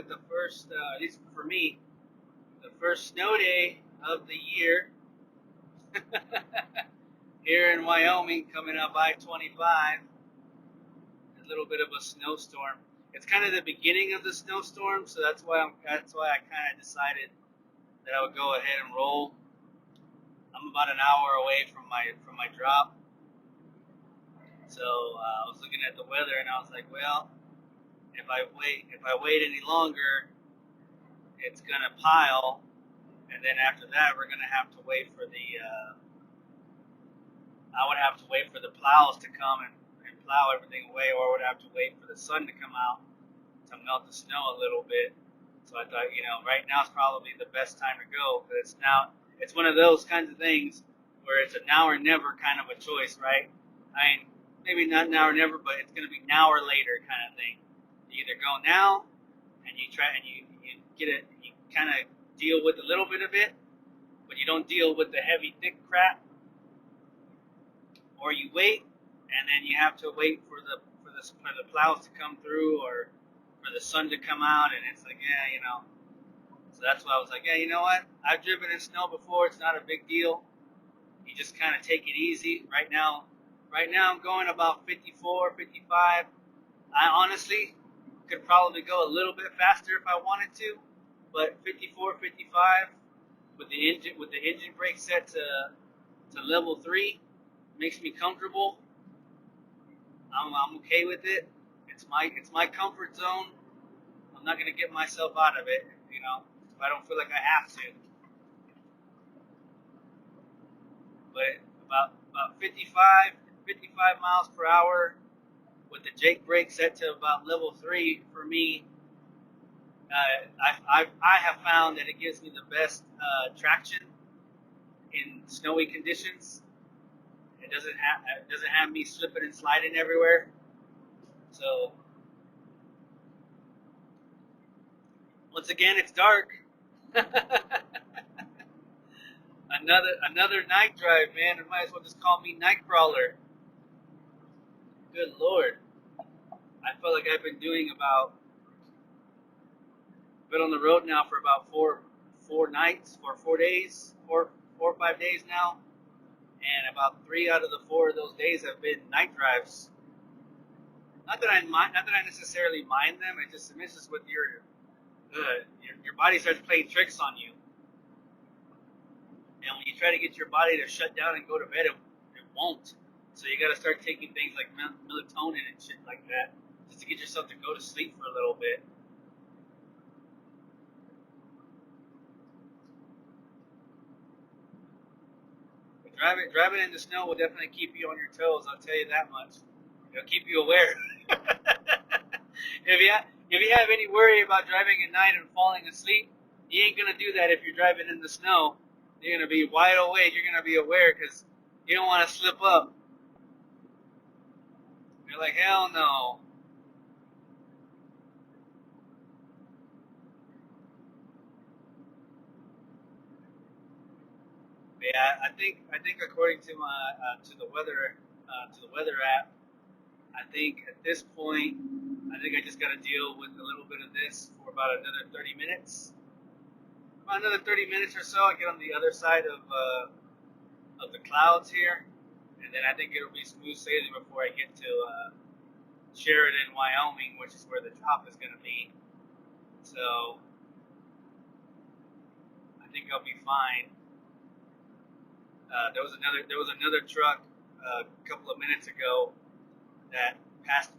with the first, at least for me, the first snow day of the year here in Wyoming, coming up I-25. A little bit of a snowstorm. It's kind of the beginning of the snowstorm, so that's why I kind of decided that I would go ahead and roll. I'm about an hour away from my drop, so I was looking at the weather and I was like, well, if I wait any longer, it's gonna pile, and then after that, we're gonna have to wait for the I would have to wait for the plows to come and plow everything away, or I would have to wait for the sun to come out to melt the snow a little bit. So I thought, right now is probably the best time to go, because it's one of those kinds of things where it's a now or never kind of a choice, right? I mean, maybe not now or never, but it's going to be now or later kind of thing. You either go now and you try and you get it, you kind of deal with a little bit of it, but you don't deal with the heavy, thick crap, or you wait and then you have to wait for the plows to come through, or for the sun to come out, and it's like, yeah. So that's why I was like, yeah, you know what? I've driven in snow before. It's not a big deal. You just kind of take it easy. Right now I'm going about 54, 55. I honestly could probably go a little bit faster if I wanted to, but 54, 55 with the engine brake set to level 3 makes me comfortable. I'm okay with it. It's my comfort zone. I'm not gonna get myself out of it, if I don't feel like I have to. But about 55 miles per hour with the Jake brake set to about level 3 for me. I have found that it gives me the best traction in snowy conditions. It doesn't have me slipping and sliding everywhere. So once again, it's dark. Another night drive, man. You might as well just call me Nightcrawler. Good Lord. I feel like I've been on the road now for about four nights, or 4 days, 4 or 5 days now, and about 3 out of the 4 of those days have been night drives. Not that I necessarily mind them. It just messes with your body starts playing tricks on you. And when you try to get your body to shut down and go to bed, it won't. So you got to start taking things like melatonin and shit like that, just to get yourself to go to sleep for a little bit. But driving in the snow will definitely keep you on your toes. I'll tell you that much. It'll keep you aware. If you have any worry about driving at night and falling asleep, you ain't gonna do that if you're driving in the snow. You're gonna be wide awake. You're gonna be aware, because you don't want to slip up. You're like, hell no. Yeah, I think according to my to the weather app, I think at this point, I think I just got to deal with a little bit of this for about another 30 minutes. About another 30 minutes or so, I get on the other side of the clouds here, and then I think it'll be smooth sailing before I get to Sheridan, Wyoming, which is where the drop is going to be. So I think I'll be fine. There was another truck a couple of minutes ago that passed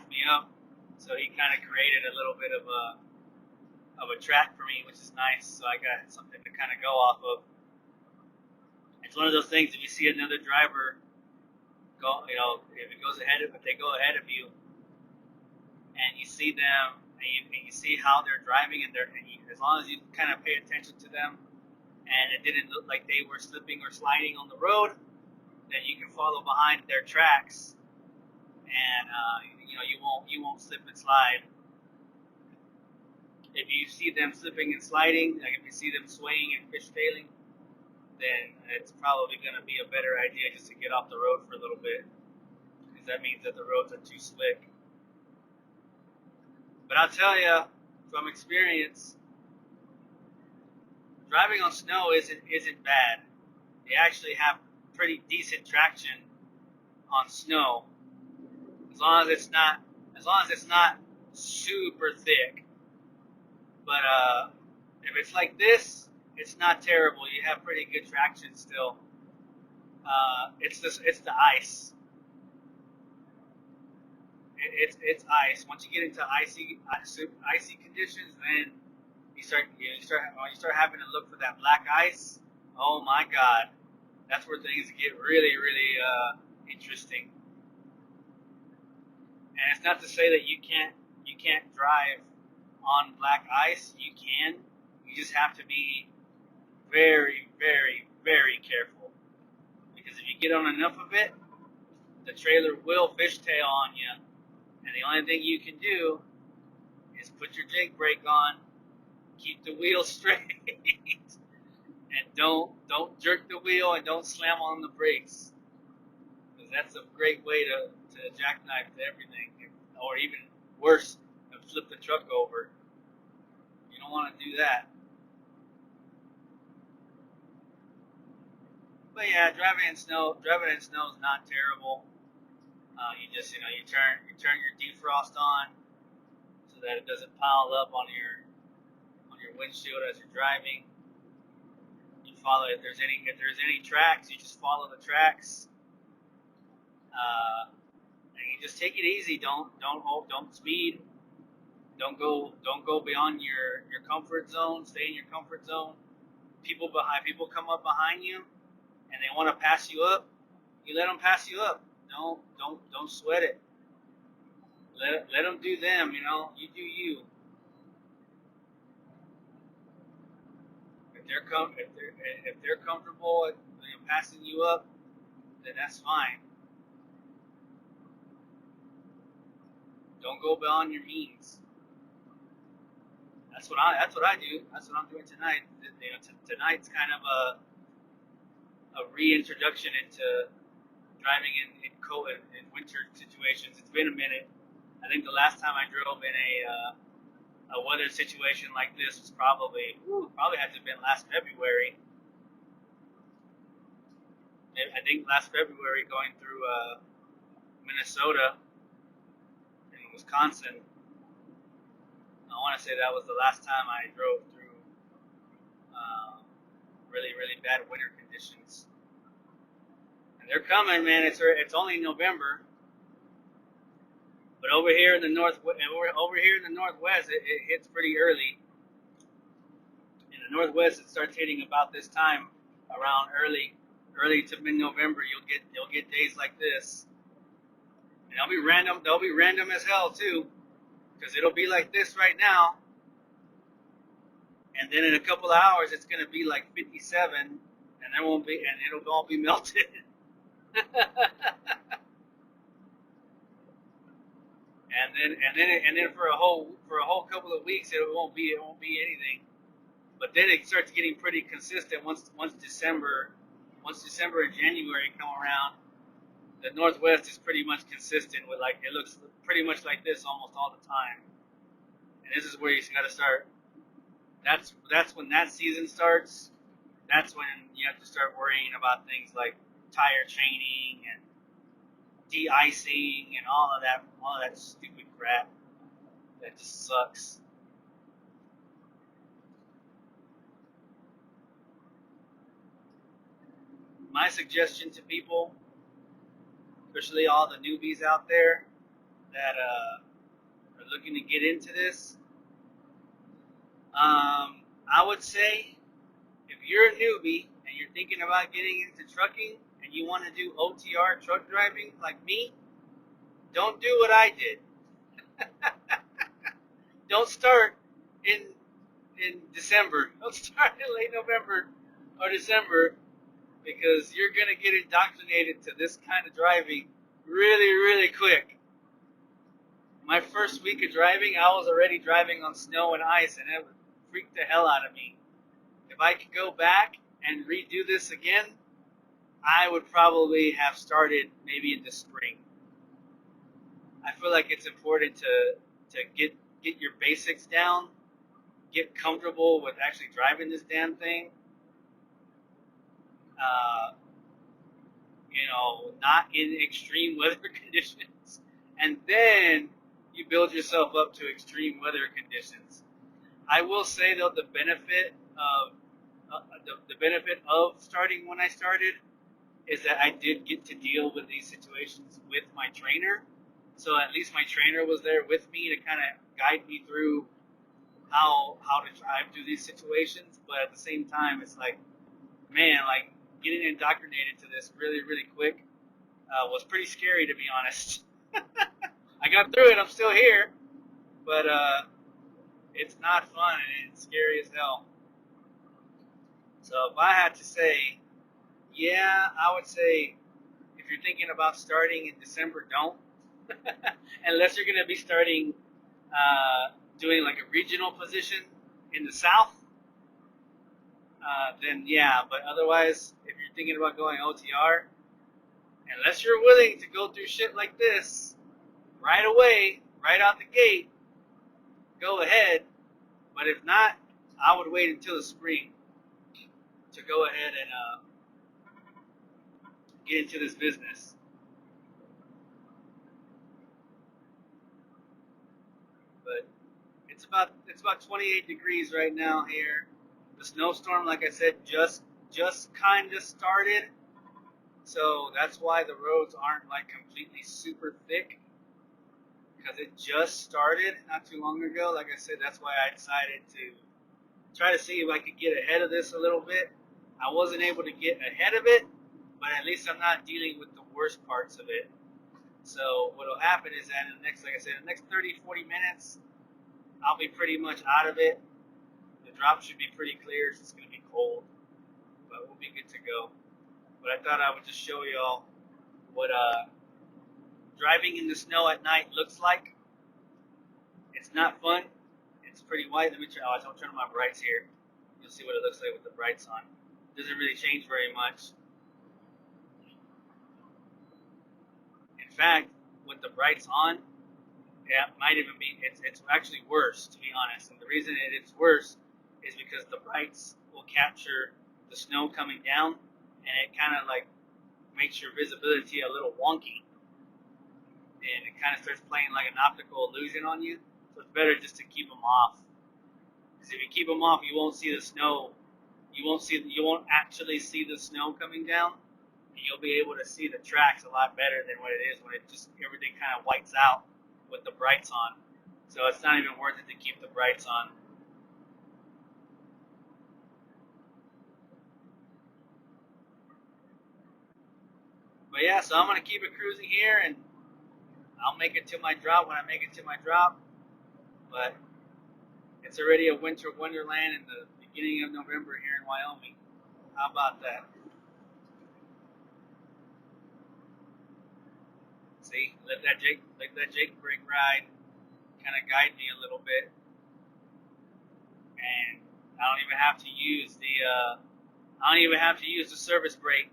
me up, so he kind of created a little bit of a track for me, which is nice. So I got something to kind of go off of. It's one of those things, if you see another driver go, if they go ahead of you, and you see them, and you see how they're driving, and as long as you kind of pay attention to them, and it didn't look like they were slipping or sliding on the road, then you can follow behind their tracks, and you won't slip and slide. If you see them slipping and sliding, like if you see them swaying and fishtailing, then it's probably going to be a better idea just to get off the road for a little bit, because that means that the roads are too slick. But I'll tell you, from experience, driving on snow isn't bad. You actually have pretty decent traction on snow, as long as it's not super thick. But if it's like this, it's not terrible. You have pretty good traction still. It's the ice. It's ice. Once you get into icy conditions, then when you start having to look for that black ice. Oh my God, that's where things get really interesting. And it's not to say that you can't drive on black ice. You can. You just have to be very careful, because if you get on enough of it, the trailer will fishtail on you. And the only thing you can do is put your jake brake on, keep the wheel straight, and don't jerk the wheel and don't slam on the brakes, because that's a great way to jackknife everything, or even worse, flip the truck over. You don't want to do that. But yeah, driving in snow is not terrible. You turn your defrost on so that it doesn't pile up on your windshield as you're driving. You follow if there's any tracks, you just follow the tracks. And you just take it easy. Don't speed. Don't go beyond your comfort zone. Stay in your comfort zone. People come up behind you, and they want to pass you up. You let them pass you up. Don't sweat it. Let them do them. You do you. If they're comfortable passing you up, then that's fine. Don't go beyond your means. That's what I do. That's what I'm doing tonight. Tonight's kind of a reintroduction into driving in cold in winter situations. It's been a minute. I think the last time I drove in a weather situation like this was probably had to have been last February. I think last February, going through Minnesota and Wisconsin. I want to say that was the last time I drove through really bad winter conditions. And they're coming, man. It's only November, but over here in the Northwest, it hits pretty early. In the Northwest, it starts hitting about this time, around early to mid-November. You'll get days like this, and they'll be random. They'll be random as hell too, because it'll be like this right now, and then in a couple of hours, it's gonna be like 57, and it'll all be melted. and then for a whole couple of weeks, it won't be anything. But then it starts getting pretty consistent once December and January come around. The Northwest is pretty much consistent with, like, it looks pretty much like this almost all the time. And this is where you got to start. That's when that season starts. That's when you have to start worrying about things like tire chaining and de-icing and all of that stupid crap that just sucks. My suggestion to people, especially all the newbies out there that are looking to get into this, I would say, if you're a newbie and you're thinking about getting into trucking and you want to do OTR truck driving like me, don't do what I did. Don't start in December. Don't start in late November or December, because you're going to get indoctrinated to this kind of driving really quick. My first week of driving, I was already driving on snow and ice, and it freaked the hell out of me. If I could go back and redo this again, I would probably have started maybe in the spring. I feel like it's important to get your basics down get comfortable with actually driving this damn thing. Uh, not in extreme weather conditions, and then you build yourself up to extreme weather conditions. I will say though, the benefit of starting when I started is that I did get to deal with these situations with my trainer. So at least my trainer was there with me to kind of guide me through how to drive through these situations. But at the same time, it's like, man, like getting indoctrinated to this really, really quick was pretty scary, to be honest. I got through it. I'm still here, but it's not fun and it's scary as hell. So if I had to say, yeah, I would say if you're thinking about starting in December, don't. Unless you're going to be starting doing like a regional position in the South, then yeah. But otherwise, if you're thinking about going OTR, unless you're willing to go through shit like this right away, right out the gate, go ahead. But if not, I would wait until the spring to go ahead and get into this business. But it's about 28 degrees right now here. The snowstorm, like I said, just kind of started, so that's why the roads aren't like completely super thick, because it just started not too long ago. Like I said, that's why I decided to try to see if I could get ahead of this a little bit. I wasn't able to get ahead of it, but at least I'm not dealing with the worst parts of it. So what will happen is that in the next, like I said, in the next 30, 40 minutes, I'll be pretty much out of it. The drop should be pretty clear. It's just going to be cold, but we'll be good to go. But I thought I would just show y'all what driving in the snow at night looks like. It's not fun. It's pretty white. Let me try. I'll turn on my brights here. You'll see what it looks like with the brights on. It doesn't really change very much. In fact, with the brights on, yeah, it might even be. It's actually worse, to be honest. And the reason it's worse is because the brights will capture the snow coming down, and it kind of like makes your visibility a little wonky, and it kind of starts playing like an optical illusion on you. So it's better just to keep them off. Because if you keep them off, you won't see the snow. You won't actually see the snow coming down, and you'll be able to see the tracks a lot better than what it is when it just everything kind of whites out with the brights on. So it's not even worth it to keep the brights on. But yeah, so I'm gonna keep it cruising here, and I'll make it to my drop when I make it to my drop. But it's already a winter wonderland in the beginning of November here in Wyoming. How about that? See, let that Jake brake ride kind of guide me a little bit, and I don't even have to use the service brake.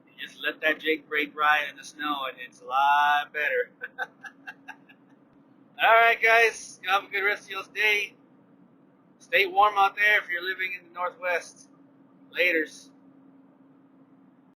You just let that Jake brake ride in the snow, and it's a lot better. All right, guys, you have a good rest of your day. Stay warm out there if you're living in the Northwest. Laters.